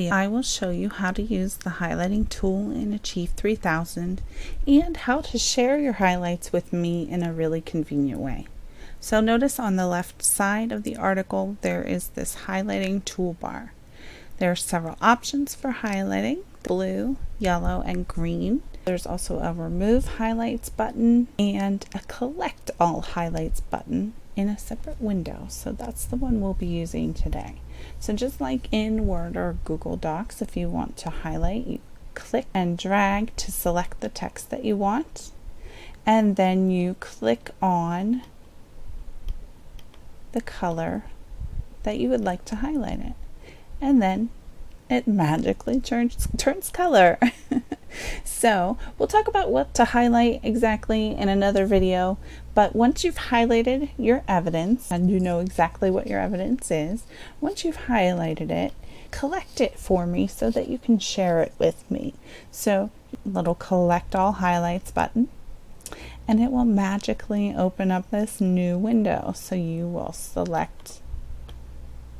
I will show you how to use the highlighting tool in Achieve3000 and how to share your highlights with me in a really convenient way. So notice on the left side of the article there is this highlighting toolbar. There are several options for highlighting: blue, yellow, and green. There's also a remove highlights button and a collect all highlights button in a separate window. So that's the one we'll be using today. So just like in Word or Google Docs, if you want to highlight, you click and drag to select the text that you want, and then you click on the color that you would like to highlight it, and then it magically turns color. So we'll talk about what to highlight exactly in another video, but once you've highlighted your evidence and you know exactly what your evidence is, once you've highlighted it, collect it for me so that you can share it with me. So little collect all highlights button, and it will magically open up this new window. So you will select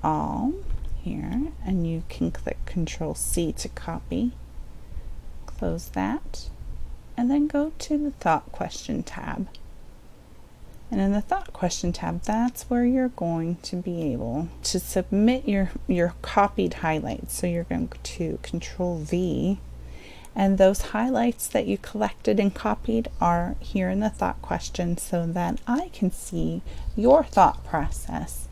all here, and you can click Control-C to copy. Close that, and then go to the Thought Question tab. And in the Thought Question tab, that's where you're going to be able to submit your copied highlights. So you're going to Control-V, and those highlights that you collected and copied are here in the Thought Question so that I can see your thought process